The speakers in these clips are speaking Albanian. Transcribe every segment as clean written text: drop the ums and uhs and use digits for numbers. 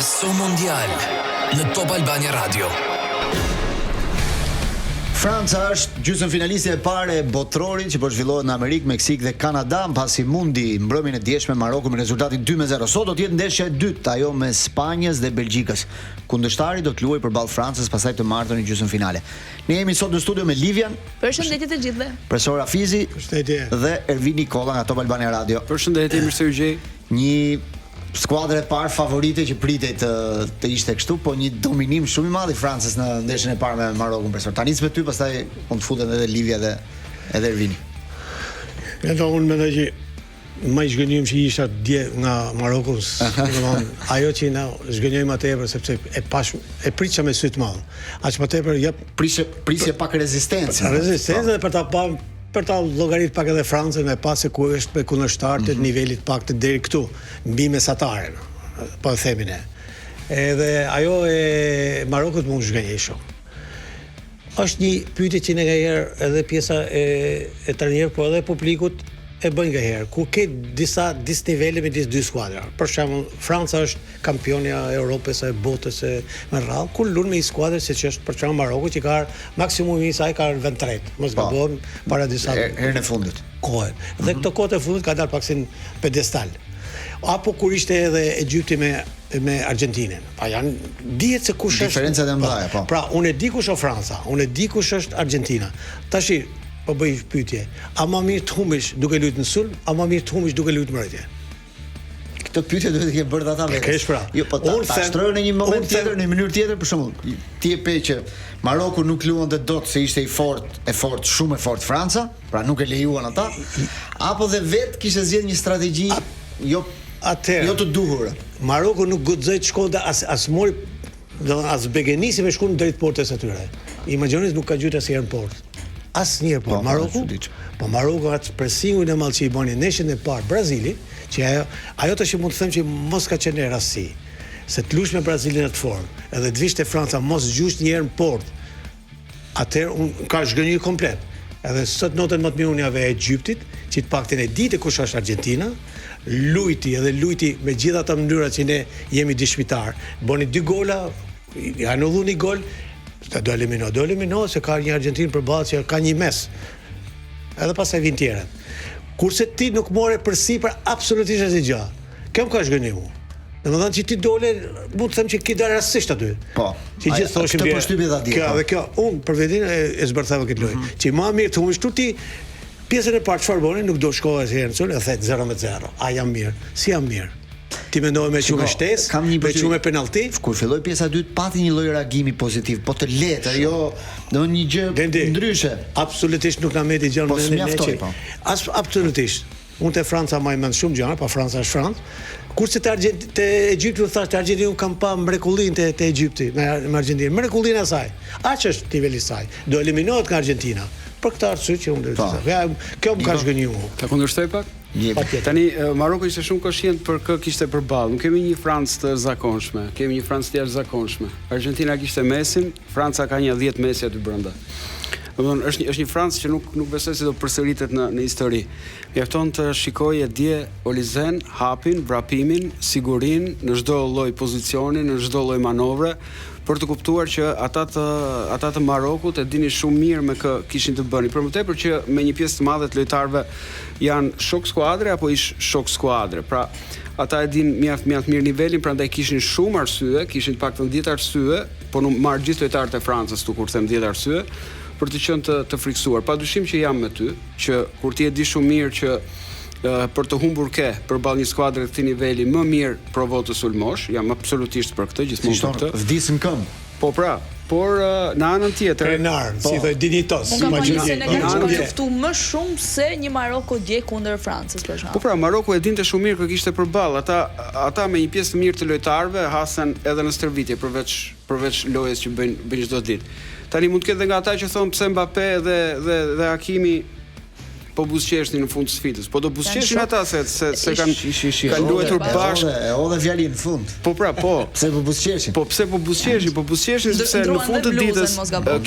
Passo Mondial në Top Albania Radio. Franca është gjysmëfinaliste e parë e botrorit që po zhvillohet në Amerikë, Meksik dhe Kanada, pasi mundi mbrëmjen e djeshme Marokun me rezultatin 2-0. Sot do të jetë ndeshja e dytë, ajo me Spanjës dhe Belgjikës. Kundërshtari do të luajë përballë Francës pastaj të martën në gjysmëfinale. Ne jemi sot në studio me Livian. Përshëndetje të gjithëve. Profesor Afizi. Përshëndetje. Dhe Ervin Nikolla nga Top Albania Radio. Përshëndetje, mirë se u gjej. Një skuadrë e parë favorite që pritej të ishte kështu, po një dominim shumë i madh i Francës në ndeshjen e parë me Marokun. Profesor, tani me ty, pastaj mund të futen edhe Livia dhe edhe Ervini. Unë mendoj që më i zgënjym që isha dje nga Maroku, ajo që na zgënjojmë më tepër sepse e pritja me sy të madh. Aq më tepër jep prisje pak rezistencë. Rezistencë dhe për ta llogarit pak edhe Francën me pas se ku është me kundërshtar të nivelit pak të deri këtu, mbi mesataren, po e themi ne. Edhe ajo e Marokut mund zgënjej shumë. Është një pyetje që ne ngaherë edhe pjesa e trajnerëve, po edhe publikut e bën ngaherë, ku ke disa disnivele me dy skuadra. Për shembull, Franca është kampionja e Europës e botës me radhë, ku lun me një skuadër siç është për shembull Maroku, që ka maksimumi i saj ka vend tretë. Mos gabojmë para disa herën e fundit. Kohën. Dhe këto kohë e fundit ka dalë paksin pedestal. Apo kur ishte edhe Egjipti me Argentinën. Pa janë dihet se kush është diferencat e mëdha, po. Pra, unë e di kush është Franca, unë e di kush është Argentina. Tashi po bëj pyetje. A më mirë të humbish duke luajtur në sulm, a më mirë të humbish duke luajtur mbrojtje? Këtë pyetje duhet të kenë bërë ata vetë. Kesh pra. Jo, po ta shtrojnë në një moment tjetër, në një mënyrë tjetër, për shembull, ti e pe që Maroku nuk luante dot se ishte shumë e fortë Franca, pra nuk e lejuan ata, apo dhe vet kishte zgjedhur një strategji jo të duhur. Maroku nuk guxoi të shkonte as mori, as begenisi me shkuën drejt portës së tyre. Imagjinoni nuk ka gjytur asnjëherë në portë. Asnjëherë po Maroku atë presingun e madh që i bënin neshën e parë Brazilit, që ajo tash mund të them që mos ka qenë rasti. Se të lush me Brazilin në të formë, edhe të vishte Franca mos gjysh një herë në portë. Atëherë ka zgënjur komplet. Edhe sot notën më të mirë unë e Egjiptit, që të paktën e ditë kush është Argentina, luajti me gjitha ato mënyra që ne jemi dëshmitar. Bëni 2 gola, ja anullu një gol. Do elimino se ka një Argentinë përballë që ka një mes. Edhe pastaj vin tjerët. Kurse ti nuk more përsipër absolutisht asgjë. Kjo më ka zgënjur mua. Domethënë që ti dole, mund të them që ki dalë rastësisht aty. Po. Që gjithë thoshin këtë përshtypje dha dia. Kjo, unë për vetin e zbërthava këtë lojë. Që më mirë të humbish ti pjesën e parë çfarë bëni, nuk do shkohesh herë në sul, e the 0-0. A jam mirë? Si jam mirë? Ti mendoj me qumë shtesë, me qumë penallti. Kur filloi pjesa e dytë pati një lloj reagimi pozitiv, po të lehtë, jo do një gjë ndryshe. Absolutisht nuk na meti gjë në mendjen e As absolutisht. Unë te Franca më mend shumë gjëra, pa Franca është Francë. Kurse te Egjipti u thash te Argentinë kam pa mrekullinë te Egjipti me Argentinë. Mrekullinë e saj. Aq është niveli i saj. Do eliminohet nga Argentina. Për këtë arsye që unë kjo më ka zgënjur. Ta kundërshtoj pak? Tani Maroku ishte shumë koshient për kë kishte përballë. Nuk kemi një Francë të zakonshme, kemi një Francë të jashtëzakonshme. Argentina kishte Mesin, Franca ka një 10 Mesi aty brenda. Domthonë është një Francë që nuk besoj se do përsëritet në histori. Mjafton të shikojë dje Olizen, hapin, vrapimin, sigurinë në çdo lloj pozicioni, në çdo lloj manovre, për të kuptuar që ata të Marokut e dinin shumë mirë me kë kishin të bëni. Për më tepër që me një pjesë të madhe të lojtarëve janë shok skuadre apo ish shok skuadre. Pra, ata e din mjaft mirë nivelin, prandaj kishin shumë arsye, kishin paktën 10 arsye, po nuk marr gjithë lojtarët e Francës tu kur them 10 arsye për të qenë të friksuar. Padyshim që jam me ty, që kur ti e di shumë mirë që për të humbur përballë një skuadre këtij niveli më mirë provo të sulmosh, jam absolutisht për këtë, gjithmonë për këtë. Vdis në këmbë. Po pra, por në anën tjetër, krenar, si thoj dinitos. Unë luftu më shumë se një Maroko dje kundër Francës për shkak. Po pra, Maroku e dinte shumë mirë kë kishte përballë. Ata me një pjesë të mirë të lojtarëve hasen edhe në stërvitje përveç lojës që bëjnë çdo ditë. Tani mund të ketë nga ata që thon pse Mbappé dhe Hakimi po buzëqeshnin në fund të sfidës. Po do buzëqeshin ata se kanë luajtur bashkë. Edhe fjalin në fund. Po pra, po. Pse po buzëqeshin? Po pse po buzëqeshin? Po buzëqeshin sepse në fund të ditës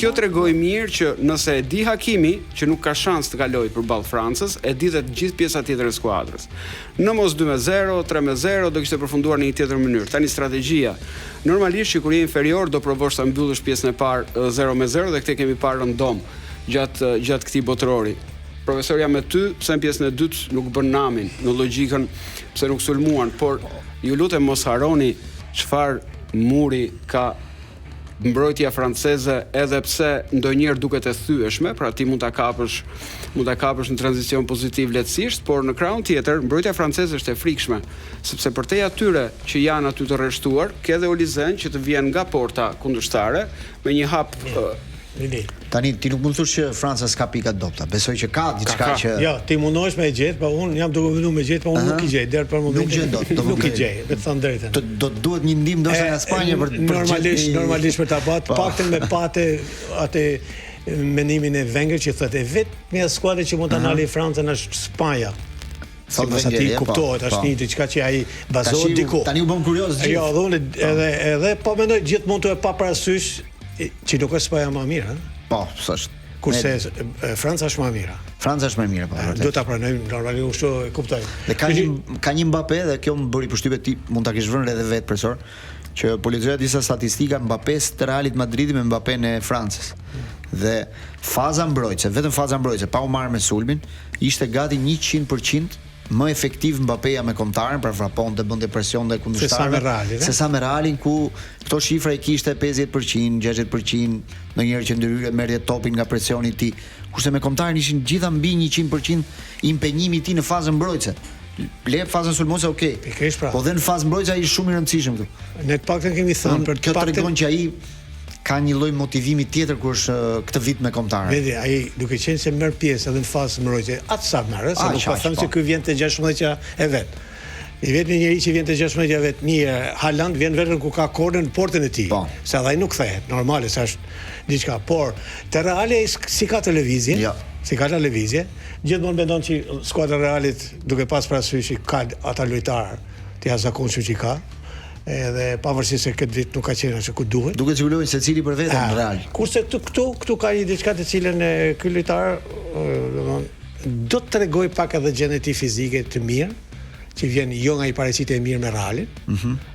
kjo tregoi mirë që nëse e di Hakimi që nuk ka shans të kalojë përballë Francës, e di dhe të gjithë pjesa tjetër e skuadrës. Në mos 2-0, 3-0 do kishte përfunduar në një tjetër mënyrë. Tani strategjia. Normalisht që kur je inferior do provosh ta mbyllësh pjesën e parë 0-0 dhe këtë kemi parë rëndom gjatë këtij botërori. Profesor, jam me ty, pse në pjesën e dytë nuk bën namin në logjikën pse nuk sulmuan, por ju lutem mos harroni çfarë muri ka mbrojtja franceze, edhe pse ndonjëherë duket e thyeshme, pra ti mund ta kapësh në tranzicion pozitiv lehtësisht, por në krahun tjetër mbrojtja franceze është e frikshme, sepse përtej atyre që janë aty të rreshtuar, ke dhe Olizen që të vjen nga porta kundërshtare me një hap. Tani ti nuk mund të thosh që Franca s'ka pika dopta. Besoj që ka diçka që Jo, ti mundohesh me gjet, po unë jam duke vënë me gjet, po unë nuk i gjej deri për momentin. Nuk i gjej, me të thënë drejtën. Do duhet një ndim ndoshta nga Spanja për normalisht për ta bërë paktën me pate atë mendimin e Wenger që thotë vetëm një skuadër që mund ta ndalë Francën është Spanja. Si pas ati kuptohet, është një diçka që ai bazohet diku. Tani u bëm kurioz gjithë. Jo, edhe po mendoj gjithmonë të pa parasysh që nuk është Spanja më mirë, po, s'është. Kurse Franca është më mirë. Franca është më mirë, po. Do ta pranojmë, normalisht kështu e kuptoj. Dhe ka një Mbappé dhe kjo më bëri përshtypje ti mund ta kesh vënë edhe vetë profesor, që po lexoja disa statistika Mbappés të Realit Madridit me Mbappén e Francës. Dhe faza mbrojtëse, vetëm faza mbrojtëse, pa u marrë me sulmin, ishte gati 100% më efektiv Mbappéja me kombëtarin, pra vraponte, bënte presion dhe kundërshtarëve. Se sa me Realin ku këto shifra i kishte 50%, 60%, ndonjëherë që ndryrë merrte topin nga presioni i tij. Kurse me kombëtarin ishin gjitha mbi 100% impenjimi i tij në fazën mbrojtëse. Le fazën sulmuese, okay. Po dhe në fazën mbrojtëse ai shumë i rëndësishëm këtu. Ne të paktën kemi thënë për kjo tregon që ai ka një lloj motivimi tjetër kur është këtë vit me kombëtarën. Vedi, ai duke qenë se merr pjesë edhe në fazën mbrojtëse, atë sa merr, se nuk ka thënë se ky vjen te 16 e vet. I vetmi njeri që vjen te 16 e vet, një Haaland vjen vetëm ku ka kornën në portën e tij. Se ai nuk kthehet, normale se është diçka, por te Reali si ka televizje, si ka televizje, gjithmonë mendon që skuadra e Realit duke pas parasysh ka ata lojtarë të jashtëzakonshëm që ka. Edhe pavarësisht se këtë vit nuk ka qenë ashtu ku duhet. Duket që luajnë secili për veten në Real. Kurse këtu ka një diçka të cilën ky lojtar, do të tregoj pak edhe gjendjen e tij fizike të mirë, që vjen jo nga i paraqitë e mirë me Realin.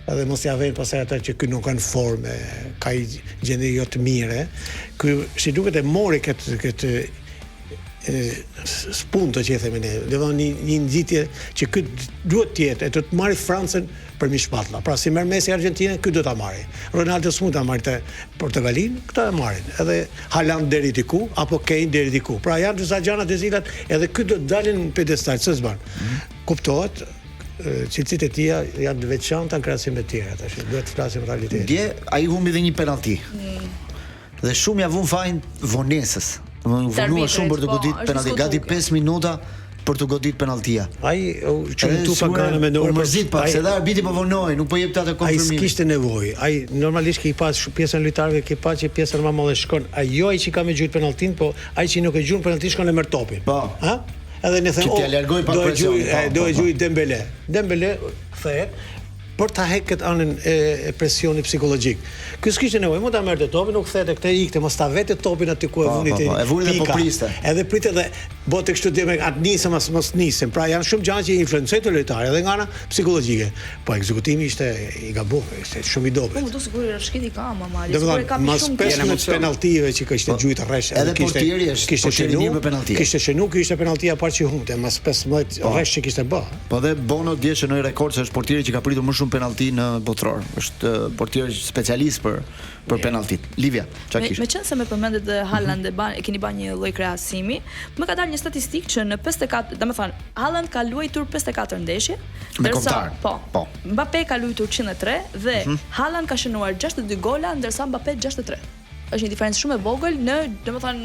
Edhe mos ia vjen pastaj ata që ky nuk kanë formë, ka gjendje jo të mirë. Ky si duket e mori këtë spunto që e themi ne. Do të thonë një nxitje që ky duhet të jetë, të marrë Francën për mishpatlla. Pra si merr Messi Argentinën, ky do ta marrë. Ronaldo s'mund ta marrë te Portogalin, këta e marrin. Edhe Haaland deri diku apo Kane deri diku. Pra janë disa gjëra të cilat edhe ky do të dalin në pedestal, s'e bën. Kuptohet? Cilësitë e tija janë të veçanta në krahasim me të tjerë, tash duhet të flasim realitetin. Dje ai humbi dhe një penallti. Dhe shumë ja vun fajin vonesës. Vunua shumë për të goditur penallti, gati 5 minuta për të goditur penalltia. Ai çu pa kanë me dorë. Mërzit pak, se dha arbitri po vonoi, nuk po jep atë konfirmim. Ai s'kishte nevojë. Ai normalisht që i pas pjesën lojtarëve, që pa që pjesa më madhe shkon. Ai jo ai që ka me gjujt penalltin, po ai që nuk e gjujt penalltin shkon e merr topin. Po. Ha? Edhe ne them, do e gjuj Dembele. Dembele kthehet për ta heqë këtë anën e presionit psikologjik. Ky s'kishte nevojë, mund ta merrte topin, nuk kthehte këtë ikte, mos ta vete topin aty ku e vunit. E vunit dhe po priste. Edhe pritet dhe bote kështu dhe me atë nisëm mos nisim. Pra janë shumë gjëra që influencojnë të lojtarët edhe nga ana psikologjike. Po ekzekutimi ishte i gabuar, ishte shumë i dobët. Po do sigurisht Rashkiti ka Mali, sigurisht ka shumë penaltive që kishte gjujt rresh, edhe portieri kishte shënuar me penallti. Kishte shënuar, ishte penalltia parë që humte, mas 15 rresh që kishte bë. Po dhe Bono dje shënoi rekord se është portieri që ka pritur më shumë penallti në botror. Është portier specialist për penalltit. Livia, çfarë kish? Meqense me përmendet Haaland e keni bën një lloj krahasimi, më ka dalë një statistikë që në 54, domethënë Haaland ka luajtur 54 ndeshje, ndërsa po. Mbappé ka luajtur 103 dhe Haaland ka shënuar 62 gola ndërsa Mbappé 63. Është një diferencë shumë e vogël në, domethënë,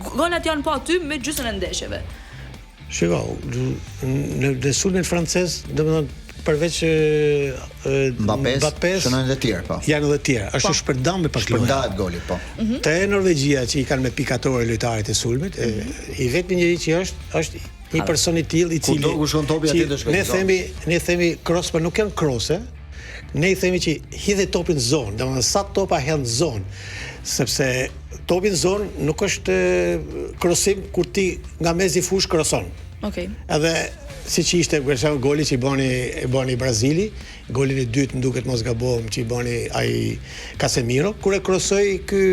golat janë po aty me gjysmën e ndeshjeve. Shiko, në sulmin francez, domethënë përveç Mbappés, shënojnë edhe tjerë, po. Janë edhe tjerë. Është shpërndam me pak lojë. Shpërndahet goli, po. Te Norvegjia që i kanë me pikatore lojtarët e sulmit, i vetmi njëri që është një person i tillë i cili ku shkon topi aty do shkojë. Ne themi cross, por nuk janë crosse. Ne i themi që hidhe topin në zonë, domethënë sa topa hedh në zonë, sepse topi në zonë nuk është krosim kur ti nga mezi fush kroson. Okej. Edhe siç ishte për shembull goli që i bani Brazili, golin e dytë më duket mos gabohem që i bani ai Casemiro kur e krosoi ky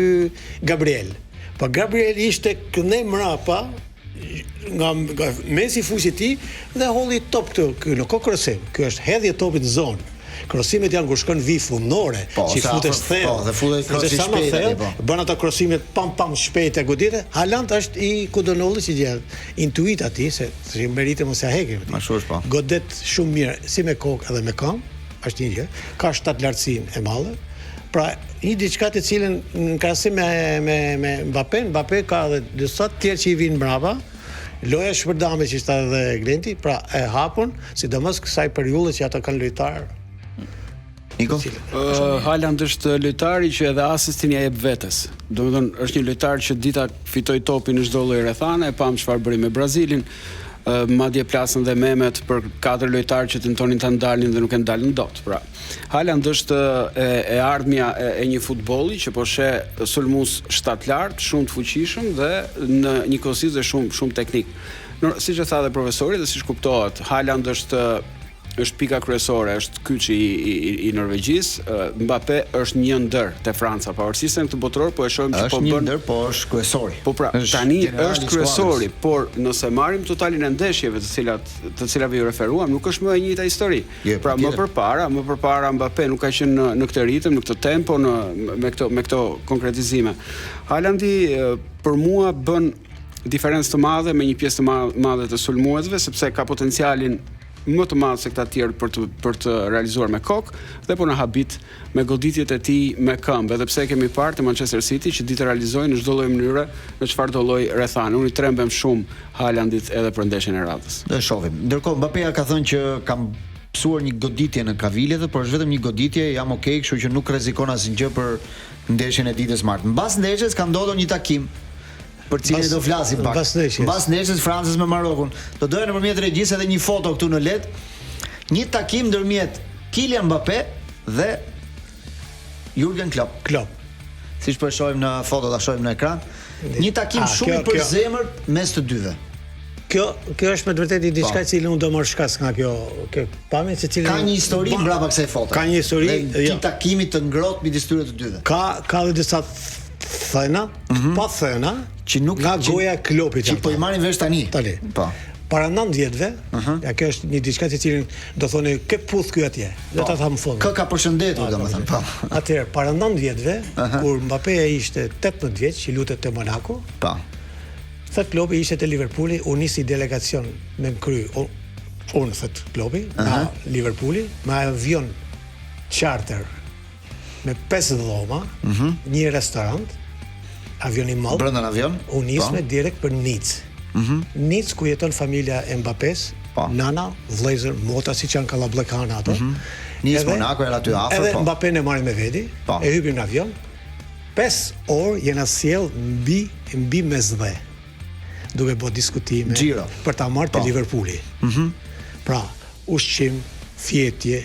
Gabriel. Po Gabriel ishte këndej mrapa nga mesi fushit i tij dhe holli top këtu. Ky nuk ka krosim, ky është hedhje topit në zonë. Krosimet janë kur shkon vi fundore, që futesh thellë. Po, dhe futet krosi shpejt, bën ato krosimet pam shpejt e godite. Haaland është i kudonolli që gjen intuit aty se meritë mos ja heqë. Ashtu është po. Godet shumë mirë si me kokë edhe me këmbë, është një gjë. Ka shtat lartësinë e madhe. Pra, një diçka të cilën në krahasim me Mbappé ka edhe disa të tjerë që i vinë mbrapa. Loja shpërdame që ishte edhe Glenti, pra e hapun, sidomos kësaj periudhe që ata kanë lojtar. Niko? Haaland është lojtari që edhe asistin ja jep vetes. Domethënë është një lojtar që dita fitoi topin në çdo lloj rrethane, e pam çfarë bëri me Brazilin. Madje plasën dhe memet për 4 lojtarë që tentonin ta ndalin dhe nuk e ndalën dot. Pra, Haaland është e ardhmja e një futbolli që po sheh sulmues shtatlart, shumë të fuqishëm dhe në njëkohësisht dhe shumë teknik. Siç e tha dhe profesori dhe siç kuptohet, Haaland është pika kryesore, është kyçi i Norvegjisë. Mbappé është një ndër te Franca, pavarësisht se në këtë botror po e shohim që po bën. Është një ndër, po është kryesori. Po pra, tani është kryesori, por nëse marrim totalin e ndeshjeve të cilave ju referuam, nuk është më e njëjta histori. Pra më përpara Mbappé nuk ka qenë në këtë ritëm, në këtë tempo, me këto konkretizime. Haalandi për mua bën diferencë të madhe me një pjesë të madhe të sulmuesve, sepse ka potencialin më të madh se këta të tjerë për të realizuar me kokë dhe po na habit me goditjet e tij me këmbë, edhe pse kemi parë te Manchester City që ditë realizojnë në çdo lloj mënyre, në çfarëdo lloj rrethane. Unë i trembem shumë Haalandit edhe për ndeshjen e radhës. Do shohim. Ndërkohë Mbappé ka thënë që kam mësuar një goditje në Kavilet, por është vetëm një goditje, jam okay, kështu që nuk rrezikon asgjë për ndeshjen e ditës martë. Mbas ndeshjes ka ndodhur një takim për cilin do flasim pak. Mbas ndeshjes Francës me Marokun. Do doja nëpërmjet regjisë edhe një foto këtu në LED. Një takim ndërmjet Kylian Mbappé dhe Jurgen Klopp. Siç po e shohim në foto, ta shohim në ekran. Një takim shumë i përzemër mes të dyve. Kjo është me të vërtetë diçka e cilën unë do marr shkas nga kjo pamje se cilën ka një histori mbrapa kësaj foto. Ka një histori të takimit të ngrohtë midis tyre të dyve. Ka edhe disa thëna, pa thëna, që nuk nga goja e Kloppit që po i marrin vesh tani. Po. Para 9 vjetëve, ja kjo është një diçka e cilën do thonë ke puth ky atje. Do ta tham fond. Kë ka përshëndetur domethënë. Po. Atëherë para 9 vjetëve, kur Mbappé ishte 18 vjeç, që lutet te Monaco. Po. Thot Kloppi ishte te Liverpooli, u nisi delegacion me kry. Unë thot Kloppi, nga Liverpooli, me avion charter me 5 dhoma, një restorant, avion i madh. Brenda në avion? U nisme direkt për Nicë. Nicë ku jeton familja e Mbappés, nana, vëllezër, mota siç janë kallabllekana ato. Nicë Monaco era aty afër, Edhe Mbappé e marrin me veti, e hypin në avion. 5 orë jena sjell mbi mesdhe. Duke bërë diskutime për ta marrë te Liverpooli. Pra, ushqim, fjetje,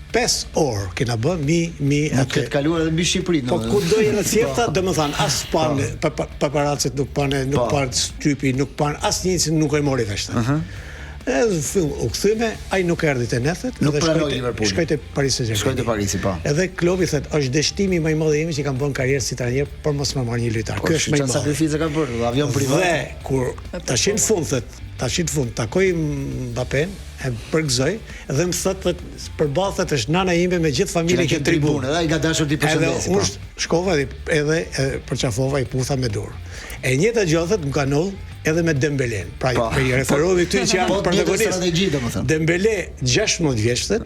5 orë kena bë mi atë këtë kaluar edhe mbi Shqipëri. Po ku do jena cjepta, domethënë as panë, paparacet nuk panë shtypi, nuk panë asnjë që nuk e mori vesh. Edhe u kthyme, ai nuk erdhi te nethet, nuk pranoi Liverpooli. Shkoi te Paris Saint-Germain. Shkoi te Parisi, po. Edhe Kloppi thotë, është dështimi më i madh i imi që kam bën karrierë si trajner, por mos më marr një lojtar. Ky është më i madh. Sakrificë ka bërë, avion privat. Dhe kur tash në fund takoi Mbappén, e përgëzoi dhe më thotë përballë është nana ime me gjithë familjen në tribunë. Edhe ai ka dashur ti përshëndesi. Unë shkova edhe përçafova i putha me dorë. E njëjta gjë thotë më ka ndodhur edhe me Dembelen. Pra i referohemi këtu që janë protagonistë. Dembele 16 vjeçët,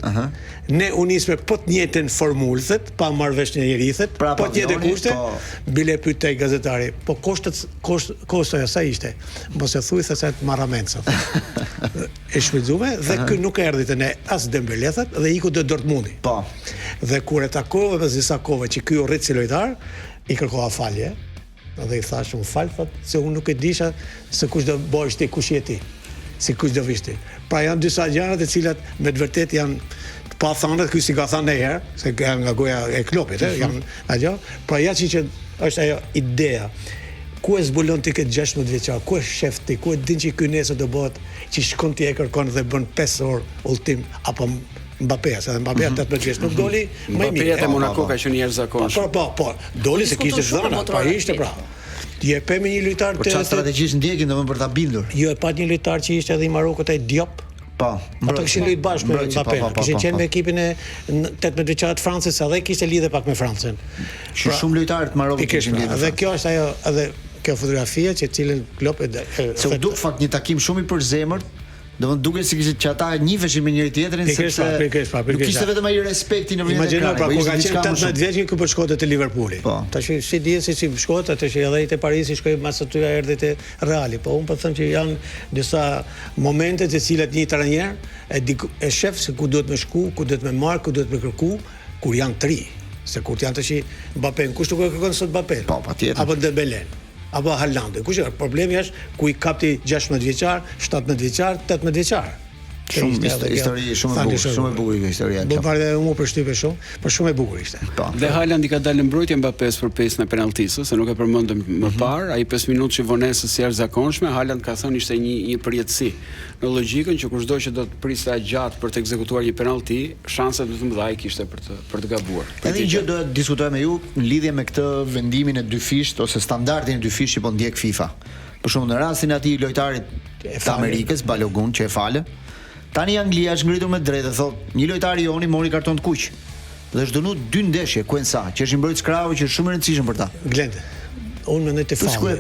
ne u nisme po të njëjtën formulë, pa marrëvesh një njerithet, po të njëjtë kushte, bile pyet te gazetari, po kosta sa ishte? Mos e thuaj se sa të marramenca. E shfrytzuar dhe ky nuk erdhi te ne as Dembele dhe iku te Dortmundi. Po. Dhe kur e takova pas disa kohëve që ky u rrit si lojtar, i kërkova falje. Dhe i thash, më fal, se unë nuk e disha se kush do bëhesh ti, kush je ti. Si kush do vish ti. Pra janë disa gjëra të cilat me të vërtet janë pa thënë, ky si ka thënë një herë, se nga goja e Klopit, janë ajo. Pra ja që është ajo ideja. Ku e zbulon ti këtë 16 vjeçar? Ku e shef ti? Ku e din që ky nesër do bëhet që shkon ti e kërkon dhe bën 5 orë ultim apo Mbappé, se Mbappé 18 vjeç nuk doli më mirë. Mbappé te Monaco ka qenë jashtëzakonshëm. Po, doli se kishte dhëna, pa ishte pra. Je pe me një lojtar të strategjisht ndjekin domethënë për ta bindur. Jo, e pat një lojtar që ishte edhe i Marokut ai Diop. Po, ata kishin luajtur bashkë me Mbappé. Kishin qenë me ekipin e 18 vjeçar të Francës, edhe kishte lidhje pak me Francën. Shumë lojtarë të Marokut kishin lidhje. Dhe kjo është ajo, edhe kjo fotografia që cilën Klopp se u duk fakt një takim shumë i përzemërt. Domethënë duket si kishte që ata njiheshin me njëri tjetrin sepse nuk kishte vetëm ai respekti në vend të ekranit. Pra kur ka qenë 18 vjeç që po shkote te Liverpooli. Tash si dihet se si shkohet, tash edhe te Parisi shkoi mas aty erdhi te Reali. Po un po them që janë disa momente të cilat një trajner e shef se ku duhet me shku, ku duhet me marr, ku duhet me kërku, kur janë të ri. Se kur janë tash Mbappé, kush nuk e kërkon sot Mbappé? Po, patjetër. Apo Dembele. Apo Haaland. Kush është problemi është ku i kapti 16 vjeçar, 17 vjeçar, 18 vjeçar. Shumë histori shumë e bukur, shumë e bukur historia kjo. Do parë edhe unë përshtypje shumë, por shumë e bukur ishte. Dhe Haaland i ka dalë mbrojtje Mbappés për pesën e penalltisë, se nuk e përmendëm më parë, ai 5 minutë që vonesës jashtëzakonshme, Haaland ka thënë ishte një përjetësi. Në logjikën që kushdo që do të priste gjatë për të ekzekutuar një penallti, shanset më të mëdha i kishte për të gabuar. Edhe një gjë do të diskutoj me ju në lidhje me këtë vendimin e dy fisht ose standardin e dy fisht që po ndjek FIFA. Për shembull në rastin e atij lojtarit të Amerikës, Balogun që e falë. Tani Anglia është ngritur me drejtë, thotë, një lojtar i joni mori karton të kuq. Dhe është dënuar 2 ndeshje, Kuensa, që është i mbrojtës krahut që është shumë e rëndësishëm për ta. Glende. Unë mendoj te falli.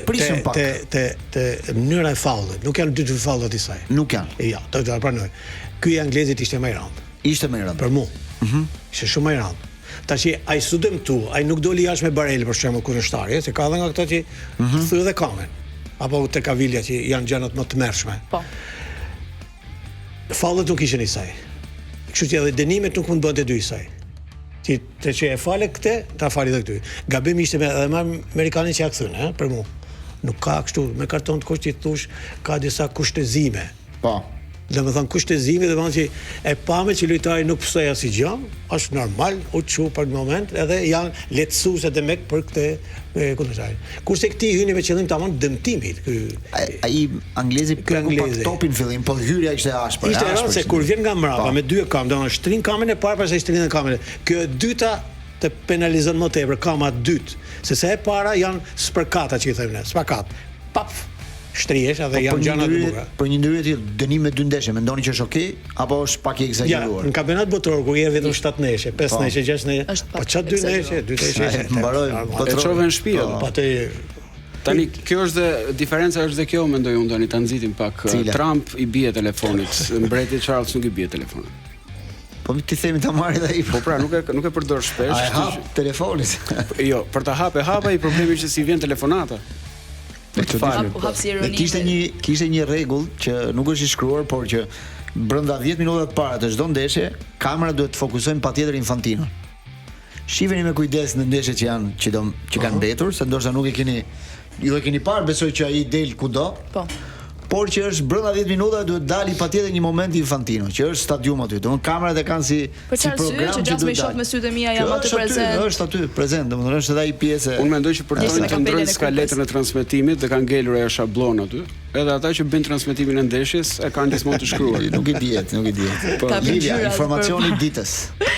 Te mënyra e fallit. Nuk janë 2 falla të saj. Nuk janë. Ja, do të pranoj. Ky i anglezit ishte më i rëndë. Ishte më i rëndë. Për mua. Ishte shumë më i rëndë. Tash ai studem tu, ai nuk doli jashtë me Barel për shembull kundërshtar, se ka edhe nga këto që thyer edhe kamen. Apo te Kavilja që janë gjanat më të mërshme. Po. Fallet nuk ishin i saj. Kështu që edhe dënimet nuk mund bëhen të dy i saj. Që e fale këtë, ta fali edhe këty. Gabimi ishte edhe me amerikanin që ja kthyn, për mua. Nuk ka kështu me karton të kuq që thosh ka disa kushtëzime. Po. Domethënë kushtëzimi do të thonë që e pamë që lojtari nuk psoi asnjë gjë, është normal, u çu për një moment edhe janë lehtësuese të mek për këtë kundërshtar. Kurse këti hyni me qëllim tamam dëmtimit. Ai anglezi preku pak topin fillim, po hyrja ishte ashpër. Ishte rëndë se kur vjen nga mbrapa me 2 kam, domethënë shtrin kamën e parë pastaj shtrin kamën. Kjo e dyta të penalizon më tepër kama e dytë, sepse e para janë spërkata që i thënë ne, spakat. Paf. Shtrihesh edhe janë gjëra të bukura. Për një ndërhyrje të dënim me 2 ndeshje, mendoni që është okay apo është pak i egzageruar? Ja, në kampionat botror ku je vetëm 7 ndeshje, 5 ndeshje, 6 ndeshje, po çfarë 2 ndeshje, 2 ndeshje. Mbaroi botror. E çove në shtëpi. Po te tani kjo është dhe diferenca është dhe kjo mendoj unë tani ta nxitim pak. Trump i bie telefonit, mbreti Charles nuk i bie telefonit. Po ti themi ta marrë ai. Po pra, nuk e përdor shpesh. Ai hap telefonin. Jo, për ta hapa i problemi është se si vjen telefonata. Kishte një rregull që nuk është i shkruar, por që brenda 10 minutave të para të çdo ndeshje, kamerat duhet të fokusojnë patjetër Infantino. Shiheni me kujdes në ndeshjet që kanë mbetur, se ndoshta nuk ju e keni parë, besoj që ai del kudo. Po. Por që është brenda 10 minutave duhet dali patjetër një moment Infantino, që është stadium aty. Domthonë kamerat e kanë si program që duhet shoh me sytë e mia jam aty prezant. Është aty prezant, domthonë është edhe ai pjesë. Unë mendoj që për të ndrojë skaletën e transmetimit dhe kanë ngelur ajo shablon aty. Edhe ata që bëjnë transmetimin e ndeshjes e kanë gjithmonë të shkruar. Nuk i diet. Po Livia, informacioni i ditës.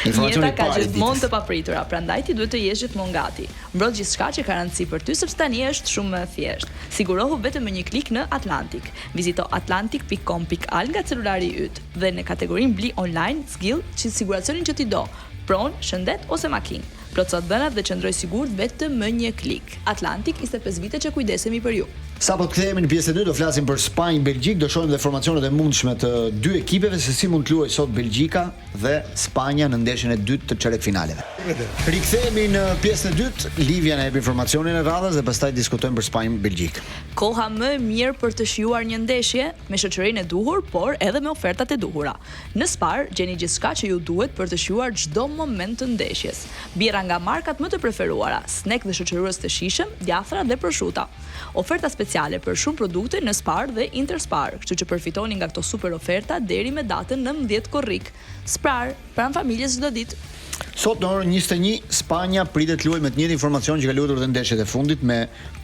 Informacioni i parë. Ka gjithmonë të papritura, prandaj ti duhet të jesh gjithmonë gati. Mbroj gjithçka që ka rëndësi për ty, sepse tani është shumë më thjesht. Sigurohu vetëm me një klik në Atlantic. Vizito atlantic.com.al nga celulari yt dhe në kategorinë Bli online, Skill, që siguracionin që ti do, pronë, shëndet ose makinë. Plotësot dhënat dhe qëndroj sigurt vetëm më një klik. Atlantik, 25 vite që kujdesemi për ju. Sa po të kthehemi në pjesën e dytë, do flasim për Spanjë, Belgjik, do shohim dhe formacionet e mundshme të dy ekipeve se si mund të luajë sot Belgjika dhe Spanja në ndeshjen e dytë të çeyrek-finaleve. Rikthehemi në pjesën e dytë, Livia na jep informacionin e radhës dhe pastaj diskutojmë për Spanjë, Belgjik. Koha më e mirë për të shijuar një ndeshje me shoqërinë e duhur, por edhe me ofertat e duhura. Në Spar gjeni gjithçka që ju duhet për të shijuar çdo moment të ndeshjes. Birra nga markat më të preferuara, snack dhe shoqërues të shijshëm, djathra dhe prosciutto. Oferta speciale për shumë produkte në Spar dhe Interspar, kështu që përfitoni nga këto super oferta deri me datën 19 korrik. Spar, pranë familjes çdo ditë. Sot në orën 21, Spanja pritet luajë me të njëjtin formacion që ka luajtur në ndeshjet e fundit me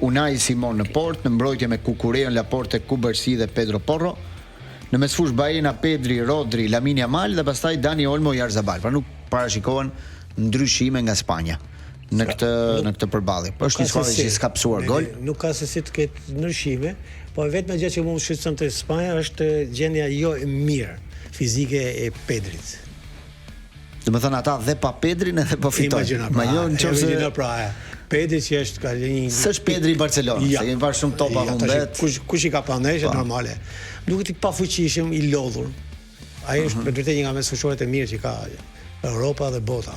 Unai Simon në port, në mbrojtje me Cucurella, Laporte, Cubarsí dhe Pedro Porro. Në mesfush Baena, Pedri, Rodri, Lamine Yamal dhe pastaj Dani Olmo, Oyarzabal. Pra nuk parashikohen ndryshime nga Spanja në këtë përballje. Po është një skuadër që s'ka psuar gol. Nuk ka se si të ketë ndryshime, po vetëm gjë që mund të shqetësonte Spanja është gjendja jo e mirë fizike e Pedrit. Do të thënë ata dhe pa Pedrin edhe po fitojnë. Ma jo nëse Pedri që është ka një s'është Pedri i Barcelonës, se kemi parë shumë topa humbet. Kush i ka pandeshë normale. Duket i pafuqishëm, i lodhur. Ai është me vërtetë një nga mesfushorët e mirë që ka Europa dhe bota.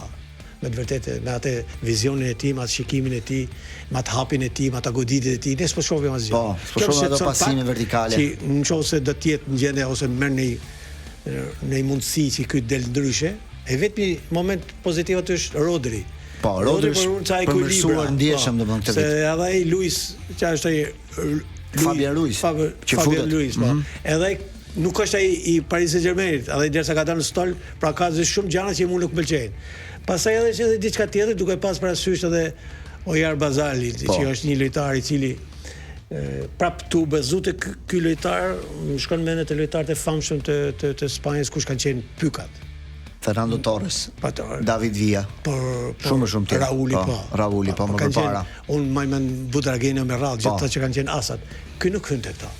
Me të vërtetë me atë vizionin e tij, me atë shikimin e tij, me atë hapin e tij, me atë goditit e tij, ne s'po shohim asgjë. Po, s'po shohim ato pasime vertikale. Që nëse do të jetë në gjendje ose merr në mundësi që ky del ndryshe, e vetmi moment pozitiv aty është Rodri. Po, Rodri është përmirësuar ndjeshëm domethënë këtë vit. Se edhe ai Luis, që është ai Fabian Ruiz, që Fabian Ruiz, po. Edhe ai nuk është ai i Paris Saint-Germainit, edhe derisa ka dalë në stol, pra ka shumë gjëra që mua nuk pëlqejnë. Pastaj edhe diçka tjetër, duke pas parasysh edhe Oyarzabal, që është një lojtar i cili prap tu bezute ky lojtar shkon mendet e lojtarët e famshëm të Spanjës kush kanë qenë pykat. Fernando Torres, David Villa, shumë tjerë. Rauli, po më përpara. Unë më mend Butragueño me radhë, gjithë ata që kanë qenë asat. Ky nuk hynte këto.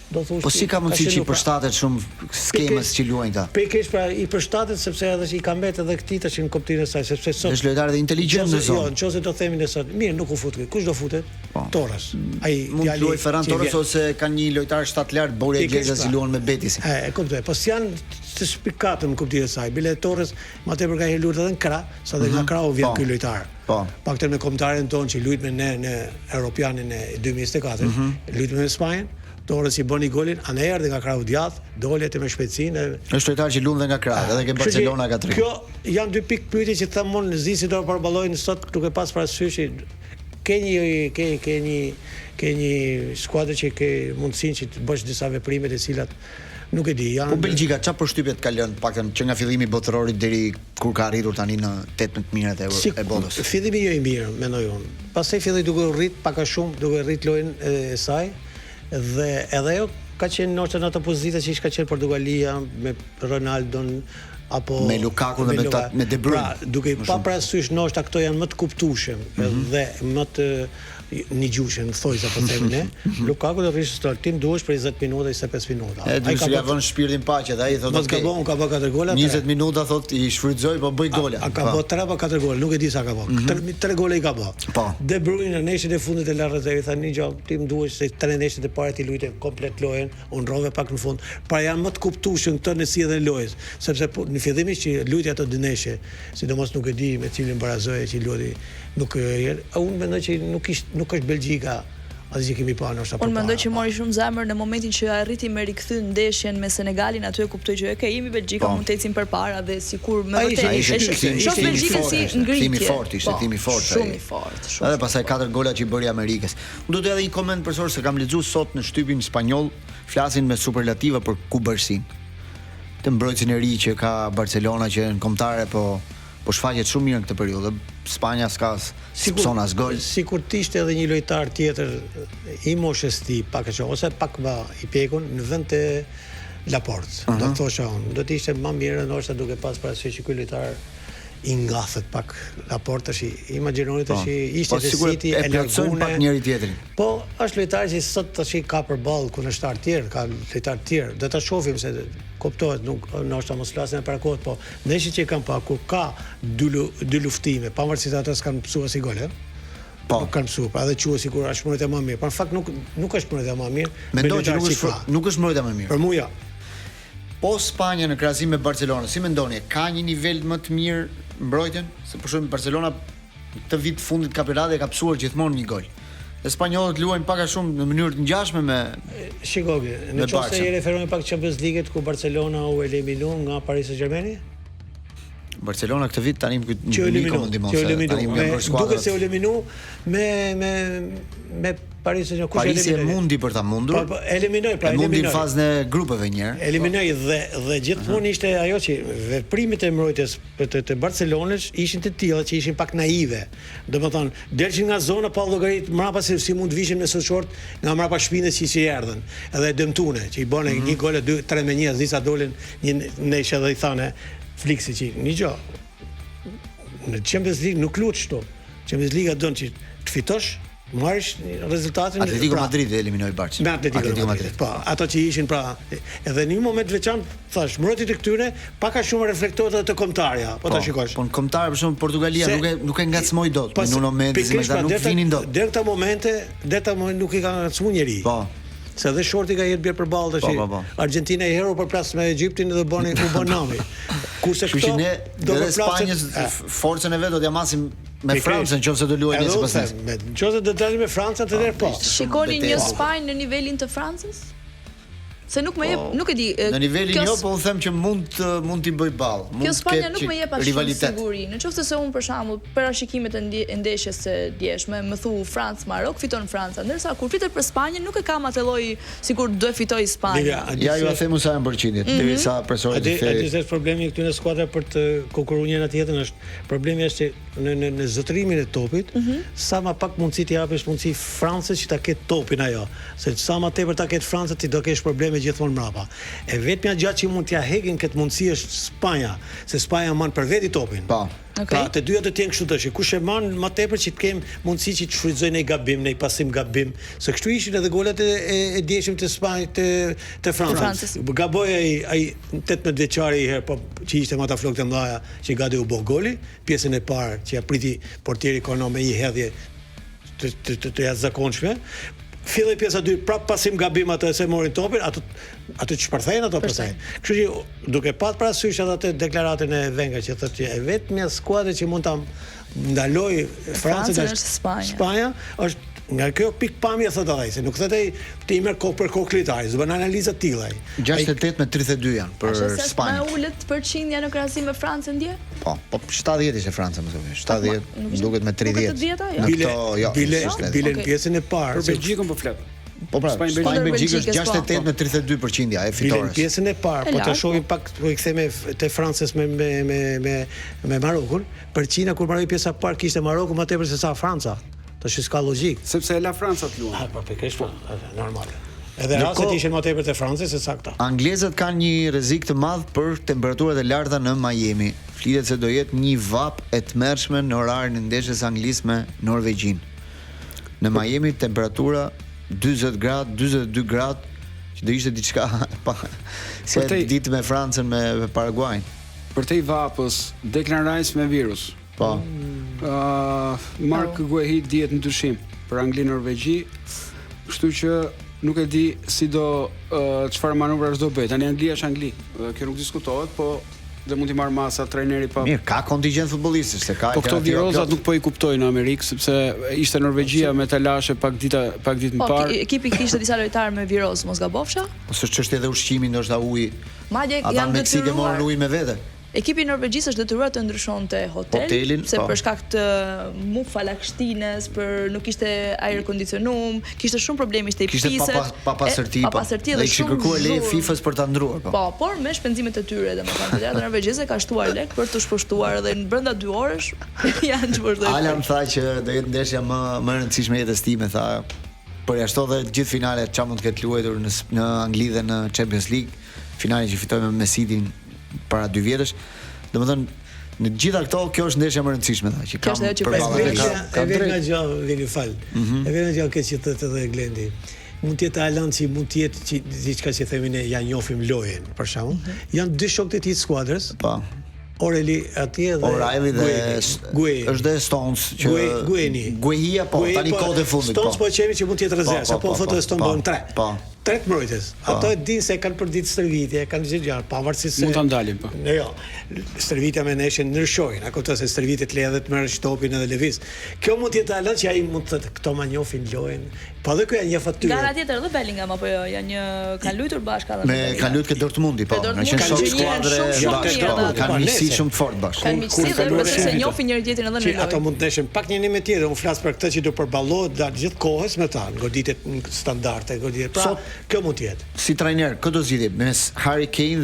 Po si ka mundësi që i përshtatet shumë skemës që luajnë ta? Pekesh pra i përshtatet sepse edhe i ka mbet edhe këtij tash në kuptimin e saj, sepse sot është lojtar dhe inteligjent në zonë. Jo, nëse do themi ne sot, mirë nuk u fut këtu. Kush do futet? Torres. Ai mund të luajë Ferran Torres ose kanë një lojtar shtat lart, Borja Iglesias që luan me Betisin. E kuptoj. Po janë të shpikatëm në kuptimin e saj. Bile Torres më tepër ka luajtur edhe në krah, sa dhe nga krahu vjen ky lojtar. Po. Paktën me kombëtarin ton që luajt me ne në Europianin e 2024, luajt me Spanjën. Torres i bëni golin, anë erdhi nga krahu djathtë, doli atë me shpejtësinë. Është lojtar që lund dhe nga krah, edhe ke Barcelona ka 3. Kjo janë dy pikë pyetje që thamon Zisi do përballojnë sot duke pas parasysh ke një skuadër që ke mundësinë që të bësh disa veprime të cilat nuk e di, janë. Po Belgjika çfarë përshtypjet ka lënë paktën që nga fillimi botërorit deri kur ka arritur tani në 18 mirat e botës. Fillimi jo i mirë, mendoj unë. Pastaj filloi duke rrit pak a shumë, duke rrit lojën e saj. Dhe edhe ajo ka qenë në ato pozita që ka qenë Portugalia me Ronaldon apo me Lukaku dhe me De Bruyne. Pra, duke pa parasysh ndoshta këto janë më të kuptueshëm dhe më të një gjushën, thojza po themi ne. Lukaku do rishë startim duhesh për 20 minuta, 25 minuta. Ai ka vënë shpirtin paqe dhe ai thotë mos gabon, ka bë 4 gola. 20 minuta thotë i shfrytëzoi, po bëj gola. Ka bë 3 apo 4 gola, nuk e di sa ka bë. 3 gola i ka bë. De Bruyne në neshjet e fundit e larrës ai tha një gjë, ti më duhesh se 3 neshjet e para ti luajte komplet lojën, unë rrove pak në fund. Pra janë më të kuptueshëm këto në si edhe lojës, sepse në fillim që luajti ato dy neshje, sidomos nuk e di me cilin barazoi që luajti. Nuk unë mendoj që nuk është Belgjika asgjë kemi parë ose apo. Unë mendoj që mori shumë zemër në momentin që arriti me rikthy ndeshjen me Senegalin, aty e kuptoj që jemi Belgjika, mund të ecim përpara dhe sikur me vërtetë shoh Belgjikën si ngritje. Timi fort ishte, timi fort. Shumë i fortë. Edhe pastaj 4 gola që i bëri Amerikës. Unë do të edhe një koment përsor se kam lexuar sot në shtypin spanjoll, flasin me superlativa për Cubarsí. Të mbrojtësin e ri që ka Barcelona që në kombëtare po shfaqet shumë mirë në këtë periudhë. Spanja s'ka son as gol. Sikur të ishte edhe një lojtar tjetër i moshës tij, pak ose pak më i pjekur në vend të Laporte. Do të thosha unë, do të ishte më mirë ndoshta duke pas parasysh që ky lojtar i ngathet pak Laporta tash imagjinoni tash ishte te City e largune pak njëri tjetrin. Po është lojtar që sot tash ka përballë kundërshtar të tjerë, ka lojtar të tjerë. Do ta shohim se kuptohet, nuk ndoshta mos flasim para kohët, po ndeshjet që kanë pa kur ka dy luftime, pavarësisht ata s'kan mësuar si gol, Po kanë mësuar, pra edhe quhet sikur është mbrojtja më e mirë. Por në fakt nuk është mbrojtja më e mirë. Mendoj që nuk është mbrojtja më e mirë. Për mua ja. Po Spanja në krahasim me Barcelonën, si mendoni, ka një nivel më të mirë mbrojtjen? Se për shembull Barcelona këtë vit fundit kampionatit ka psuar gjithmonë një gol. Dhe spanjollët luajnë pak a shumë në mënyrë të ngjashme me Shikogi, në çështë se i referojmë pak Champions League-it ku Barcelona u eliminu nga Paris Saint-Germain. Barcelona këtë vit tani më që duke se u eliminu me Paris Saint-Germain. Paris e mundi për ta mundur. Po eliminoi, pra mundi në fazën e grupeve një herë. Eliminoi dhe gjithmonë ishte ajo që veprimet e mbrojtjes të Barcelonës ishin të tilla që ishin pak naive. Domethënë, delshin nga zona pa llogarit mbrapa si mund të vishin me short nga mbrapa shpinës që i erdhën. Edhe dëmtune që i bënë një gol 2-3-1, disa dolën një ndeshje dhe i thanë Fliksi që një gjë. Në Champions League nuk luhet kështu. Champions League don që të fitosh, marrësh rezultatin. Atletico Madrid e eliminoi Barça. Me Atletico Madrid. Po, ato që ishin pra, edhe në një moment veçantë, thash, mbrojtjet e këtyre pak a shumë reflektohet edhe te kombëtarja. Po ta shikosh. Po në kombëtar për shembull Portugalia nuk e ngacmoi dot, në momentin që nuk vinin dot. Deri këta momente nuk i ka ngacmuar njeri. Po. Se dhe shorti ka jetë bjerë për balë tash. Argentina i hero përplas me Egjiptin dhe u bën nami. Kurse këto do të Spanjës forcën e vet do t'ja masim me Francën nëse do luajë nesër pas. Nëse do dalim me Francën atëherë po. Shikoni një Spanjë në nivelin të Francës? Se nuk më jep, nuk e di. Në nivelin jo, po u them që mund t'i bëj ball. Kjo Spanja nuk më jep as shumë siguri. Nëse se unë për shembull parashikimet e ndeshjes së djeshme, më thu Francë-Marok fiton Franca, ndërsa kur fitet për Spanjën nuk e kam atë lloj sikur do e fitoj Spanja. Ja ju a themu sa janë përqindjet, derisa presorët e fe. Atë është problemi këtyre skuadra për të konkuruar njëra tjetrën është problemi është që në zotrimin e topit, sa më pak mundësi të japësh mundësi Francës që ta ketë topin ajo, se sa më tepër ta ketë Franca ti do kesh probleme gjithmonë mbrapa. E vetmja gjë që mund t'ia heqin këtë mundësi është Spanja, se Spanja mban për veti topin. Po. Pra të dyja do të jenë kështu tash. Kush e mban më tepër që të kem mundësi që të shfrytëzojnë një gabim, një pasim gabim. Se kështu ishin edhe golat e djeshëm të Spanjës të Francës. Gaboi ai 18 vjeçari herë po që ishte me ata flokë të mëdha që gati u bë goli, pjesën e parë që ja priti portieri Kono me një hedhje të jashtëzakonshme. Filloi pjesa 2 prap pasim gabim atë se morin topin, ato çfarthejnë ato pastaj. Kështu që duke pat parasysh atë deklaratën e Wenger që thotë që e vetmja skuadër që mund ta ndaloj Franca është Spanja është nga kjo pikpamje thotë ai, se nuk thotë ai të i merr kokë për kokë lojtarit, bën analiza të tilla ai. 68 me 32 janë për Spanjën. Sa ulët përqindja në krahasim me Francën dje? Po 70 ishte Franca më thënë. 70 duket me 30. Në këto jo. Bile në pjesën e parë. Për Belgjikën po flet. Po pra, Spanja-Belgjika është 68 me 32% ja e fitores. Në pjesën e parë, po ta shohim pak po i ktheme te Francës me Marokun, përqindja kur marroi pjesa e parë kishte Maroku më tepër se sa Franca. Tash s'ka logjik. Sepse e la Franca të luajë. Po pikërisht normal. Edhe rastet ishin më tepër te Franca se sa këta. Anglezët kanë një rrezik të madh për temperaturat e larta në Miami. Flitet se do jetë një vap e tmerrshme në orarin e ndeshjes anglisë me Norvegjin. Në Miami temperatura 40 gradë, 42 gradë, që do ishte diçka se ditë me Francën me Paraguajin. Për te i vapës, Declan Rice me virus. Po. Mark Guehi dihet në dyshim për Angli-Norvegji, kështu që nuk e di si do çfarë manovrash do bëj. Tani Anglia është Angli. Kjo nuk diskutohet, po dhe mund t'i marr masa trajneri pa. Mirë, ka kontingjent futbollistësh, se ka. Po këto virozat nuk po i kuptojnë në Amerikë, sepse ishte Norvegjia me të lashe pak ditë më parë. Po ekipi kishte disa lojtarë me viroz, mos gabofsha? Po s'është çështje edhe ushqimi, ndoshta uji. Madje janë Meksikë morën ujë me vete. Ekipi norvegjisë është detyruar të ndryshonte hotelin, se për shkak të mufalakshtinës, për nuk ishte ajër kondicionum, kishte shumë probleme, ishte pisë. Kishte papastërti dhe kishte kërkuar leje FIFA-s për ta ndruar. Po, por me shpenzimet e tyre, domethënë Federata Norvegjeze ka shtuar lek për të shposhtuar dhe në brenda 2 orësh janë çfarë. Alan tha që do jetë ndeshja më e rëndësishme jetës time, tha. Përjashtoi dhe gjithë finalet çfarë mund të ketë luajtur në Angli dhe në Champions League, finali që fitojmë me City para 2 vjetësh. Domethënë Në gjitha këto, kjo është ndeshja më e rëndësishme që kam e nga gjë vini fal. E vjen nga gjë që thotë edhe Glendi. Mund të jetë Alan që mund të jetë diçka që themi ne ja njohim lojën, për shembull. Janë dy shokët e tij të skuadrës. Po. Oreli atje dhe O'Reilly dhe është dhe Stones që Guehia po tani kohë e fundit. Stones po qemi që mund të jetë rezervë, po foto Stones bën 3. Po. 3 mbrojtës. Ato e dinë se kanë për ditë stërvitje, kanë gjë gjatë, pavarësisht se mund ta ndalin po. Jo. Stërvitja me neshën ndryshojnë, ako të se stërvitjet le edhe të merresh topin edhe lëviz. Kjo mund të jetë alë që ai mund të thotë këto ma njohin lojën. Po edhe kjo janë një fatyrë. Gara tjetër edhe Bellingham apo jo, janë kanë luajtur bashkë edhe me kanë luajtur ke Dortmundi po. Kanë qenë shok skuadre bashkë, kanë miqësi shumë të fortë bashkë. Kanë miqësi dhe besoj se njohin njëri tjetrin edhe në lojë. Ato mund të ndeshin pak njëri me tjetrin, unë flas për këtë që do përballohet datë gjithë kohës me ta, goditet standarde, goditet. Pra, kjo mund të jetë. Si trajner, këtë do zgjidhim mes Harry Kane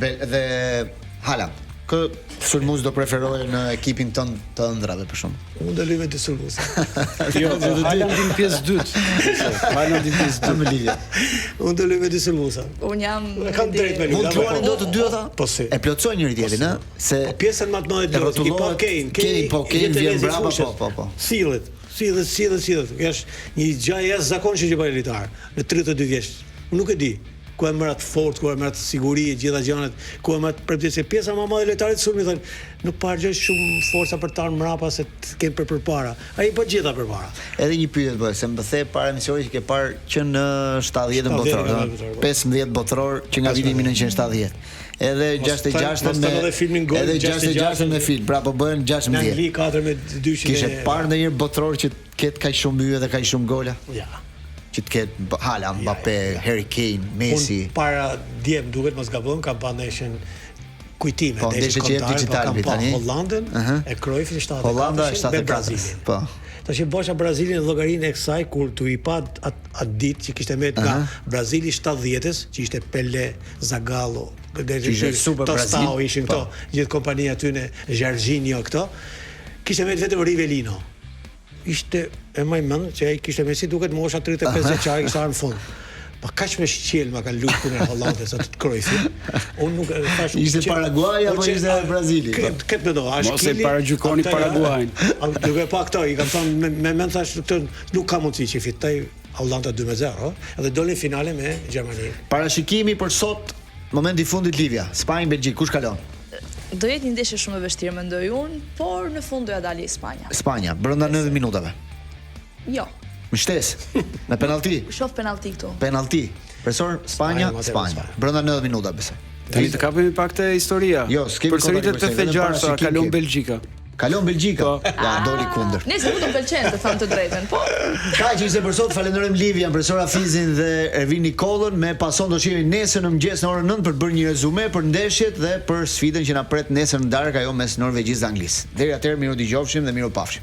dhe Haaland. Kë sulmues do preferoje në ekipin tënd të ëndrave për shkak? Unë do luaj me të sulmues. Jo, Haaland në pjesë dytë. Haaland në pjesë dytë me lidhje. Unë do luaj me të sulmues. Unë jam kam drejt me luaj. Mund të luani dot të dy ata? Po si. E plotsojnë njëri tjetrin, ëh? Se pjesën më të madhe do të po Kane vjen brapa po. Sillet. Kjo është një gjë jashtëzakonshme që bëj lojtar në 32 vjeç. Unë nuk e di ku e merr atë fort, ku e merr atë siguri e gjitha gjërat, ku e merr përpjesë pjesa më e madhe e lojtarit sulmi thonë, nuk pa harxoj shumë forca për të ardhur mbrapa se të kem përpara. Ai po gjitha përpara. Edhe një pyetje bëj, se më the para emisionit që ke parë që në 70 botror, 15 botror që nga viti 1970. Edhe 66 me film, pra po bëhen 16. Në Angli 4 me 2. Kishe parë ndonjë botror që ketë kaq shumë yje dhe kaq shumë gola? Ja. Që të ketë Haaland, Mbappé, Harry Kane, Messi. Unë para djem duket mos gabon ka bandeshën kujtime, po, ndeshje që jep digital tani. Hollandën, e Cruyffin 74. Hollanda 74. Po. Tash i bosha Brazilin në llogarinë e kësaj kur tu i pa atë ditë që kishte mbet nga Brazili 70-s, që ishte Pelé, Zagallo, Tostao ishin këto, gjithë kompania aty në Jorginho këto. Kishte mbet vetëm Rivellino. Ishte e më mend që ai kishte mesi duket mosha 35 vjeçare kishte në fund. Pa kaq me shqel ma kanë luajtur në Hollandës atë Cruyffin. Unë nuk thash ishte Paraguay apo ishte Brazili. Këtë do, mos e paragjykoni Paraguayn. Duke pa këto i kanë thënë me mend thash këtë nuk ka mundësi që fitoj Hollanda 2-0, edhe dolën finale me Gjermaninë. Parashikimi për sot, momenti i fundit Livia, Spanjë Belgjik, kush kalon? Do jetë një ndeshje shumë e vështirë mendoj unë, por në fund doja dali Spanja. Spanja, brenda 90 minutave. Jo. Me shtesë, me penalti. Shoh penalti këtu. Penalti. Profesor, Spanja. Brenda 90 minuta besoj. Tani të kapemi pak te historia. Jo, përsëritet te Fegjarsa, kalon Belgjika. Kalon Belgjika. Ja, doli kundër. Nëse mund të pëlqen të them të drejtën, po. Kaq ishte për sot. Falenderojmë Livian, profesor Hafizin dhe Ervin Nikollën. Me pason do shihemi nesër në mëngjes në orën 9 për të bërë një rezume për ndeshjet dhe për sfidën që na pret nesër në darkë ajo mes Norvegjisë dhe Anglisë. Deri atëherë miru dëgjofshim dhe miru pafshim.